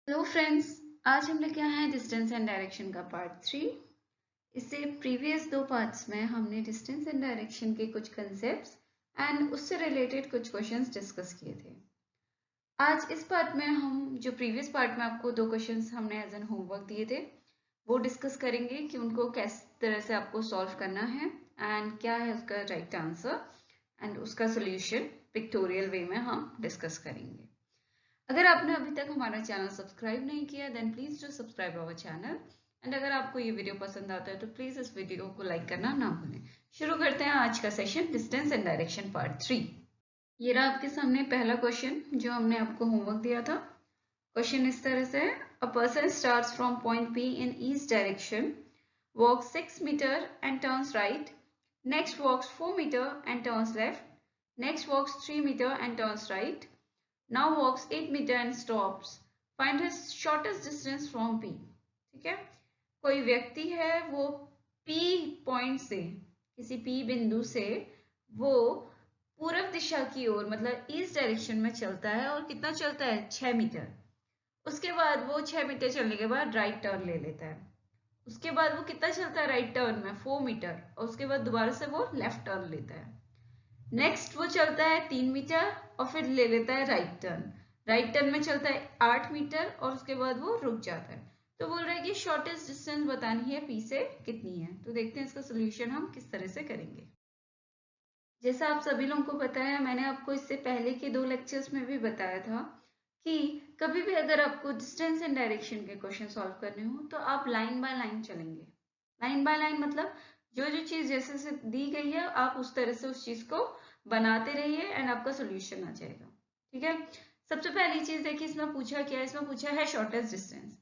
Hello friends, आज हम लेके आए हैं डिस्टेंस एंड डायरेक्शन का पार्ट 3। इससे प्रीवियस दो पार्ट्स में हमने डिस्टेंस एंड डायरेक्शन के कुछ कंसेप्ट्स एंड उससे रिलेटेड कुछ क्वेश्चंस डिस्कस किए थे। आज इस पार्ट में हम जो प्रीवियस पार्ट में आपको दो क्वेश्चंस हमने एज एन होमवर्क दिए थे वो डिस्कस करेंगे कि उनको किस तरह से आपको सॉल्व करना है एंड क्या है उसका राइट आंसर एंड उसका सोल्यूशन पिक्टोरियल वे में हम डिस्कस करेंगे। अगर आपने अभी तक हमारा चैनल सब्सक्राइब नहीं किया then please do subscribe our channel and अगर आपको ये वीडियो पसंद आता है तो प्लीज इस वीडियो को लाइक करना ना भूलें। शुरू करते हैं आज का session distance and direction part 3। ये रहा आपके सामने पहला क्वेश्चन जो हमने आपको होमवर्क दिया था। क्वेश्चन इस तरह से है, a person starts from point P in east direction, walks 6 meter and turns right, next walks 4 meter and turns left, next walks 3 meter and turns right, now walks 8 meter and stops, find his shortest distance from P। ठीक है, कोई व्यक्ति है वो P point से किसी P बिंदु से वो पूर्व दिशा की ओर मतलब ईस्ट डायरेक्शन में चलता है और कितना चलता है 6 मीटर। उसके बाद वो 6 मीटर चलने के बाद राइट टर्न ले लेता है। उसके बाद वो कितना चलता है राइट टर्न में 4 मीटर और उसके बाद दोबारा से वो लेफ्ट टर्न लेता है। नेक्स्ट वो चलता है 3 मीटर और फिर ले लेता है राइट टर्न। राइट टर्न में चलता है 8 मीटर और उसके बाद वो रुक जाता है। तो बोल रहा है कि शॉर्टेस्ट डिस्टेंस बतानी है पी से कितनी है। तो देखते हैं इसका सोल्यूशन हम किस तरह से करेंगे। जैसा आप सभी लोगों को पता है, मैंने आपको इससे पहले के दो लेक्चर्स में भी बताया था कि कभी भी अगर आपको डिस्टेंस एंड डायरेक्शन के क्वेश्चन सॉल्व करने हो तो आप लाइन बाय लाइन चलेंगे। लाइन बाय लाइन मतलब जो जो चीज जैसे से दी गई है आप उस तरह से उस चीज को बनाते रहिए एंड आपका सोल्यूशन आ जाएगा। ठीक है, सबसे पहली चीज देखिए इसमें पूछा क्या है। इसमें पूछा है शॉर्टेस्ट डिस्टेंस।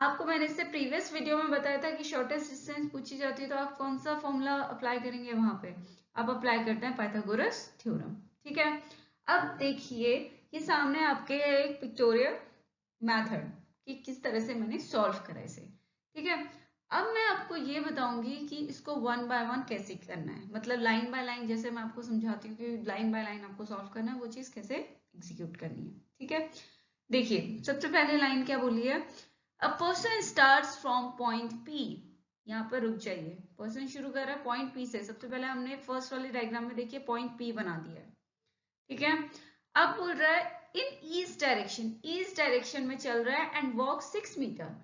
आपको मैंने इससे प्रीवियस वीडियो में बताया था कि शॉर्टेस्ट डिस्टेंस पूछी जाती है तो आप कौन सा फॉर्मूला अप्लाई करेंगे। वहां पे आप अप्लाई करते हैं पाइथागोरस थ्योरम। ठीक है, अब देखिए ये सामने आपके एक पिक्टोरियल मेथड कि किस तरह से मैंने सॉल्व करा इसे। ठीक है, अब मैं आपको ये बताऊंगी कि इसको वन बाय वन कैसे करना है, मतलब लाइन बाय लाइन जैसे मैं आपको समझाती हूँ कि लाइन बाय लाइन आपको सॉल्व करना है वो चीज कैसे एग्जीक्यूट करनी है। ठीक है, देखिए सबसे पहले लाइन क्या बोली है, a person starts from point P। यहाँ पर रुक जाइए, पर्सन शुरू कर रहा है पॉइंट P से। सबसे पहले हमने फर्स्ट वाली डायग्राम में देखिए पॉइंट P बना दिया है। ठीक है, अब बोल रहा है in east direction, east direction में चल रहा है and walk 6 metre.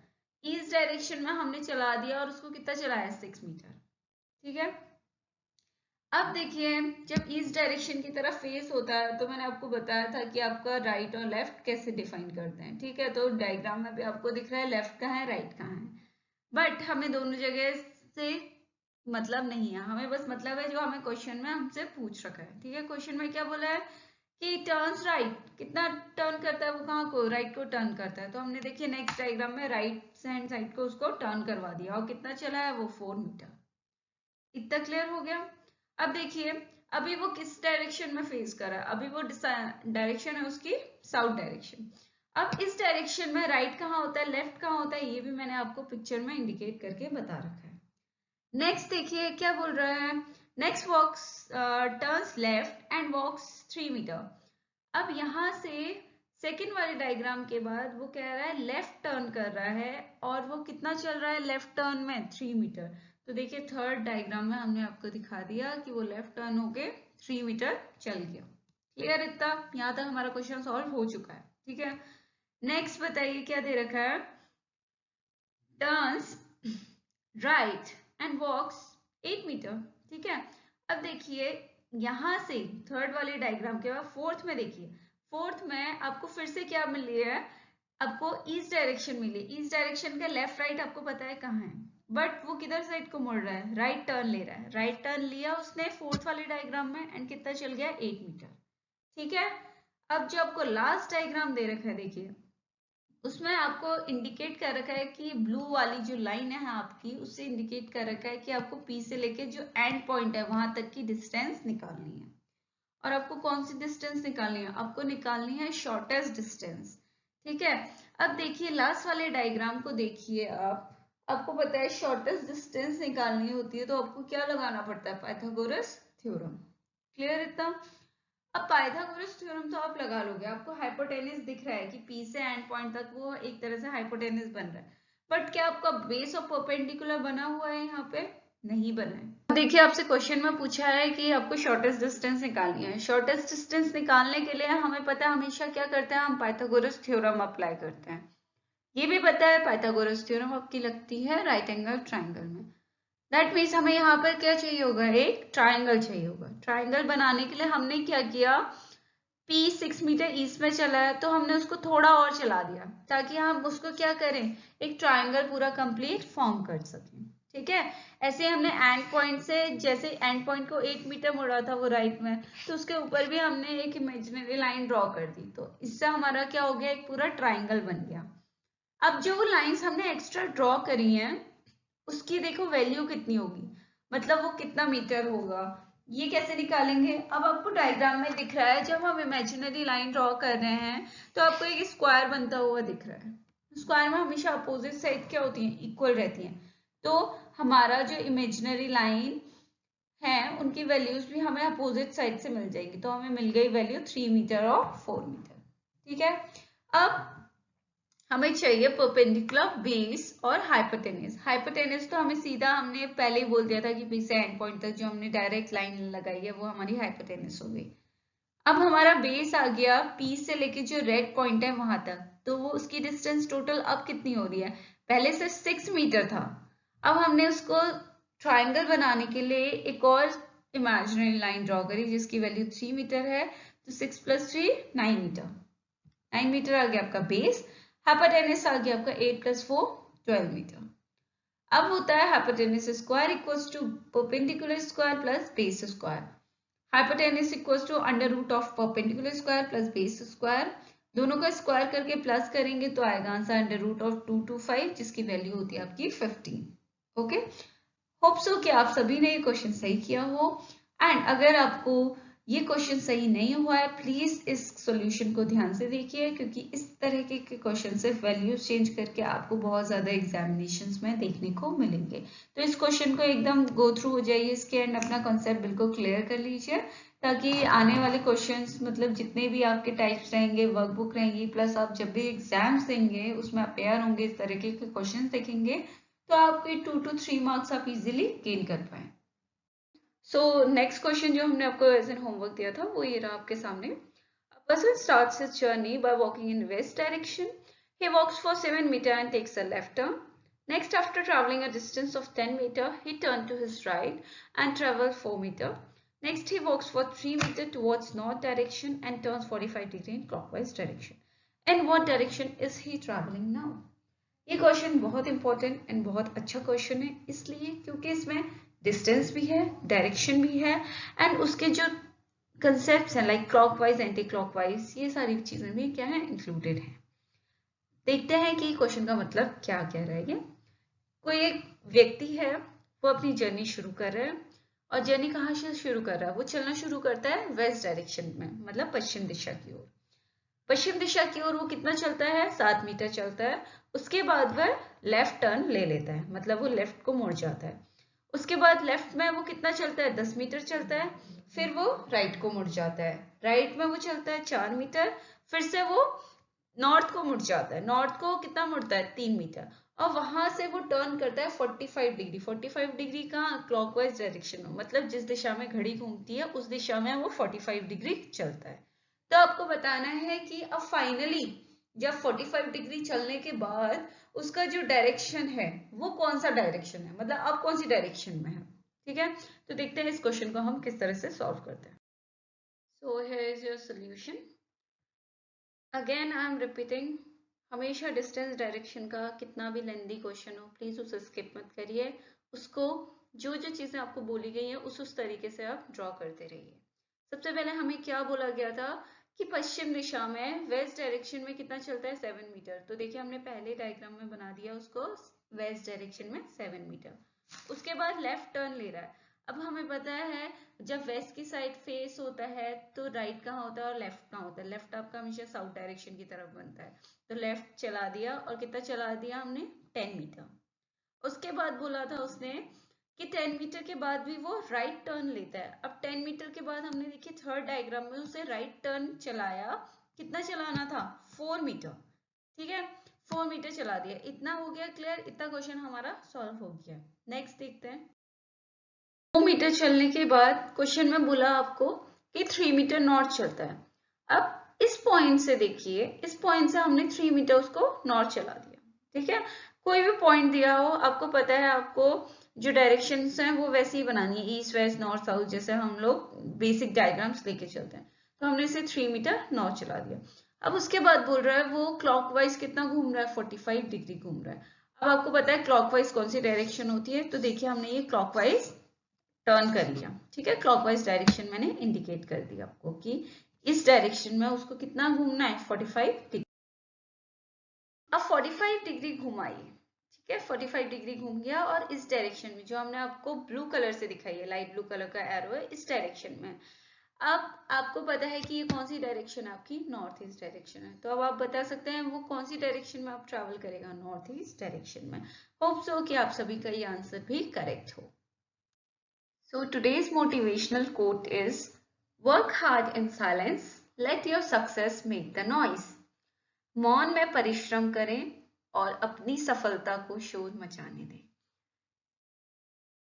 East direction में हमने चला दिया और उसको कितना चलाया 6 मीटर। ठीक है, अब देखिए जब ईस्ट डायरेक्शन की तरफ फेस होता है तो मैंने आपको बताया था कि आपका राइट और लेफ्ट कैसे डिफाइन करते हैं। ठीक है, तो डायग्राम में भी आपको दिख रहा है लेफ्ट कहाँ है राइट कहाँ है, बट हमें दोनों जगह से मतलब नहीं है, हमें बस मतलब है जो हमें क्वेश्चन में हमसे पूछ रखा है। ठीक है, क्वेश्चन में क्या बोला है कि टर्न्स राइट, कितना टर्न करता है वो कहाँ को राइट को टर्न करता है। तो हमने देखिए नेक्स्ट डायग्राम में राइट हैंड साइड को उसको टर्न करवा दिया और कितना चला है वो 4 मीटर। इतना क्लियर हो गया। अब देखिए अभी वो किस डायरेक्शन में फेस कर रहा है, अभी वो डायरेक्शन है उसकी साउथ डायरेक्शन। अब इस डायरेक्शन में राइट कहाँ होता है लेफ्ट कहाँ होता है ये भी मैंने आपको पिक्चर में इंडिकेट करके बता रखा है। नेक्स्ट देखिए क्या बोल रहा है, next walks turns left and walks 3 metre. अब यहाँ से सेकेंड वाले डायग्राम के बाद वो कह रहा है लेफ्ट टर्न कर रहा है और वो कितना चल रहा है लेफ्ट टर्न में 3 मीटर। तो देखिए थर्ड डायग्राम में हमने आपको दिखा दिया कि वो लेफ्ट टर्न होके 3 मीटर चल गया। क्लियर, इतना यहाँ तक हमारा क्वेश्चन सॉल्व हो चुका है। ठीक है, नेक्स्ट बताइए क्या दे रखा है, turns right and walks 8 metre. ठीक है, अब देखिए यहां से थर्ड वाले डायग्राम के बाद फोर्थ में देखिए, फोर्थ में आपको फिर से क्या मिल रही है, आपको ईस्ट डायरेक्शन मिली। ईस्ट डायरेक्शन का लेफ्ट राइट आपको पता है कहाँ है, बट वो किधर साइड को मुड़ रहा है राइट टर्न ले रहा है। राइट टर्न लिया उसने फोर्थ वाले डायग्राम में एंड कितना चल गया 8 मीटर। ठीक है, अब जो आपको लास्ट डायग्राम दे रखा है देखिए उसमें आपको इंडिकेट कर रखा है कि ब्लू वाली जो लाइन है आपकी उससे इंडिकेट कर रखा है कि आपको पी से लेके जो एंड पॉइंट है वहां तक की डिस्टेंस निकालनी है। और आपको कौन सी डिस्टेंस निकालनी है, आपको निकालनी है शॉर्टेस्ट डिस्टेंस। ठीक है, अब देखिए लास्ट वाले डायग्राम को देखिए आप, आपको पता है शॉर्टेस्ट डिस्टेंस निकालनी होती है तो आपको क्या लगाना पड़ता है पाइथागोरस थ्योरम। क्लियर इतना। अब पाइथागोरस थ्योरम तो आप लगा लोगे, आपको हाइपोटेनस दिख रहा है कि P से एंड पॉइंट तक वो एक तरह से हाइपोटेनस बन रहा है, बट क्या आपका बेस और परपेंडिकुलर बना हुआ है? यहाँ पे नहीं बना है। देखिए आपसे क्वेश्चन में पूछा है कि आपको शॉर्टेस्ट डिस्टेंस निकालनी है। शॉर्टेस्ट डिस्टेंस निकालने के लिए हमें पता है हमेशा क्या करते हैं, हम पाइथागोरस थ्योरम अप्लाई करते हैं। ये भी पता है पाइथागोरस थ्योरम आपकी लगती है राइट एंगल ट्राइंगल में। दैट मीन्स हमें यहाँ पर क्या चाहिए होगा, एक ट्राइंगल चाहिए होगा। ट्राइंगल बनाने के लिए हमने क्या किया, P 6 मीटर ईस्ट में चला है तो हमने उसको थोड़ा और चला दिया ताकि हम उसको क्या करें, एक ट्राइंगल पूरा कंप्लीट फॉर्म कर सकें। ठीक है, ऐसे हमने एंड पॉइंट से, जैसे एंड पॉइंट को 8 मीटर मुड़ा था वो राइट में, तो उसके ऊपर भी हमने एक इमेजिनरी लाइन ड्रॉ कर दी, तो इससे हमारा क्या हो गया, एक पूरा ट्राइंगल बन गया। अब जो वो लाइंस हमने एक्स्ट्रा ड्रॉ करी हैं उसकी देखो वैल्यू कितनी होगी, मतलब वो कितना मीटर होगा, ये कैसे निकालेंगे। अब आपको डायग्राम में दिख रहा है, जब हम इमेजिनरी लाइन ड्रॉ कर रहे हैं तो आपको एक स्क्वायर बनता हुआ दिख रहा है। स्क्वायर में हमेशा अपोजिट साइड क्या होती है, इक्वल रहती हैं। तो हमारा जो इमेजिनरी लाइन है उनकी वैल्यूज भी हमें अपोजिट साइड से मिल जाएंगी, तो हमें मिल गई वैल्यू 3 मीटर और 4 मीटर। ठीक है, अब हमें चाहिए परपेंडिकुलर बेस और हाइपोटेनस। हाइपोटेनस तो हमें सीधा, हमने पहले ही बोल दिया था कि P से एंड पॉइंट तक जो हमने डायरेक्ट लाइन लगाई है वो हमारी हाइपोटेनस हो गई। अब हमारा बेस आ गया P से लेके जो रेड पॉइंट है वहां तक, तो वो उसकी डिस्टेंस टोटल अब कितनी हो रही है, पहले से 6 मीटर था, अब हमने उसको ट्राइंगल बनाने के लिए एक और इमेजिनरी लाइन ड्रॉ करी जिसकी वैल्यू 3 मीटर है, तो 6 + 3 9 मीटर। 9 मीटर आ गया आपका बेस। हाइपोटेनस आ गया आपका 8 + 4 12 मीटर। अब होता है hypotenuse square equals to perpendicular square plus base square. Hypotenuse equals to under root of perpendicular square plus base square. दोनों का स्क्वायर करके प्लस करेंगे तो आएगा आंसर अंडर रूट ऑफ 225, जिसकी वैल्यू होती है आपकी 15। ओके, होप सो कि आप सभी ने ये क्वेश्चन सही किया हो। एंड अगर आपको ये क्वेश्चन सही नहीं हुआ है, प्लीज इस सॉल्यूशन को ध्यान से देखिए, क्योंकि इस तरह के क्वेश्चन से वैल्यूज चेंज करके आपको बहुत ज्यादा एग्जामिनेशंस में देखने को मिलेंगे। तो इस क्वेश्चन को एकदम गो थ्रू हो जाइए इसके एंड अपना कॉन्सेप्ट बिल्कुल क्लियर कर लीजिए, ताकि आने वाले क्वेश्चंस, मतलब जितने भी आपके टाइप्स रहेंगे, वर्कबुक रहेंगी, प्लस आप जब भी एग्जाम्स देंगे उसमें आप तैयार होंगे, इस तरह के क्वेश्चन देखेंगे तो आपके 2 to 3 मार्क्स आप इजीली गेन कर पाए। सो नेक्स्ट क्वेश्चन जो हमने आपको एज एन होमवर्क दिया था वो ये रहा आपके सामने। A person starts his journey by walking in west direction. He walks for 7 meters and takes a left turn. Next, after traveling a distance of 10 meters, he turned to his right and traveled 4 meters. Next, he walks for 3 meters towards north direction and turns 45 degrees in clockwise direction. In what direction is he traveling now? ये question बहुत important and बहुत अच्छा question है, इसलिए क्योंकि इसमें distance भी है, डायरेक्शन भी है, एंड उसके जो कंसेप्ट हैं लाइक क्लॉकवाइज, एंटी क्लॉकवाइज, ये सारी चीजें भी क्या है, इंक्लूडेड है। देखते हैं कि क्वेश्चन का मतलब क्या कह रहा है ये। कोई एक व्यक्ति है, वो अपनी जर्नी शुरू कर रहा है, और जर्नी कहाँ से शुरू कर रहा है, वो चलना शुरू करता है वेस्ट डायरेक्शन में, मतलब पश्चिम दिशा की ओर। पश्चिम दिशा की ओर वो कितना चलता है, 7 मीटर चलता है। उसके बाद वह लेफ्ट टर्न ले लेता है, मतलब वो लेफ्ट को मुड़ जाता है। उसके बाद लेफ्ट में वो कितना चलता है, 10 मीटर चलता है। फिर वो राइट को मुड़ जाता है, राइट में वो चलता है 4 मीटर। फिर से वो नॉर्थ को मुड़ जाता है, नॉर्थ को कितना मुड़ता है, 3 मीटर। और वहां से वो टर्न करता है 45 डिग्री। 45 डिग्री का क्लॉकवाइज डायरेक्शन में, मतलब जिस दिशा में घड़ी घूमती है उस दिशा में वो 45 डिग्री चलता है। तो आपको बताना है कि अब फाइनली जब 45 डिग्री चलने के बाद उसका जो डायरेक्शन है वो कौन सा डायरेक्शन है, मतलब अब कौन सी डायरेक्शन में है। ठीक है, तो देखते हैं इस क्वेश्चन को हम किस तरह से सॉल्व करते हैं। So here is your solution. Again I am repeating, हमेशा डिस्टेंस डायरेक्शन का कितना भी लेंदी क्वेश्चन हो प्लीज उसे स्किप मत करिए, उसको जो जो चीजें आपको बोली गई है उस तरीके से आप ड्रॉ करते रहिए। सबसे पहले हमें क्या बोला गया था कि पश्चिम दिशा में वेस्ट डायरेक्शन में कितना चलता है, 7 मीटर। तो देखिए हमने पहले डायग्राम में बना दिया उसको, वेस्ट डायरेक्शन में 7 मीटर। उसके बाद लेफ्ट टर्न ले रहा है। अब हमें पता है जब वेस्ट की साइड फेस होता है तो राइट कहाँ होता है और लेफ्ट कहाँ होता है, लेफ्ट आपका हमेशा साउथ डायरेक्शन की तरफ बनता है। तो लेफ्ट चला दिया, और कितना चला दिया हमने, 10 मीटर। उसके बाद बोला था उसने कि 10 मीटर के बाद भी वो राइट टर्न लेता है। अब 10 मीटर के बाद हमने देखिए थर्ड डायग्राम में उसे राइट टर्न चलाया, कितना चलाना था 4 मीटर, ठीक है 4 मीटर चला दिया। इतना हो गया क्लियर, इतना क्वेश्चन हमारा सॉल्व हो गया। नेक्स्ट देखते हैं। 4 मीटर चलने के बाद क्वेश्चन में बोला आपको कि 3 मीटर नॉर्थ चलता है। अब इस पॉइंट से देखिए, इस पॉइंट से हमने 3 मीटर उसको नॉर्थ चला दिया, ठीक है। कोई भी पॉइंट दिया हो, आपको पता है आपको जो डायरेक्शंस हैं वो वैसे ही बनानी है, ईस्ट वेस्ट नॉर्थ साउथ, जैसे हम लोग बेसिक डायग्राम्स लेके चलते हैं। तो हमने इसे 3 मीटर नॉर्थ चला दिया। अब उसके बाद बोल रहा है वो क्लॉकवाइज कितना घूम रहा है, 45 डिग्री घूम रहा है। अब आपको पता है क्लॉकवाइज कौन सी डायरेक्शन होती है, तो देखिए हमने ये क्लॉकवाइज टर्न कर लिया, ठीक है। क्लॉकवाइज डायरेक्शन मैंने इंडिकेट कर दिया आपको कि इस डायरेक्शन में उसको कितना घूमना है, 45 डिग्री। अब 45 डिग्री घुमाइए, ठीक है 45 डिग्री घूम गया और इस डायरेक्शन में जो हमने आपको ब्लू कलर से दिखाई है, लाइट ब्लू कलर का एरो है, इस डायरेक्शन में। अब आपको पता है कि ये कौन सी डायरेक्शन है, आपकी नॉर्थ ईस्ट डायरेक्शन है। तो अब आप बता सकते हैं वो कौन सी डायरेक्शन में आप ट्रैवल करेगा, नॉर्थ ईस्ट डायरेक्शन में। होप सो कि आप सभी का ये आंसर भी करेक्ट हो। So today's motivational quote is, work hard in silence, let your success make the noise. मौन में परिश्रम करें और अपनी सफलता को शोर मचाने दें।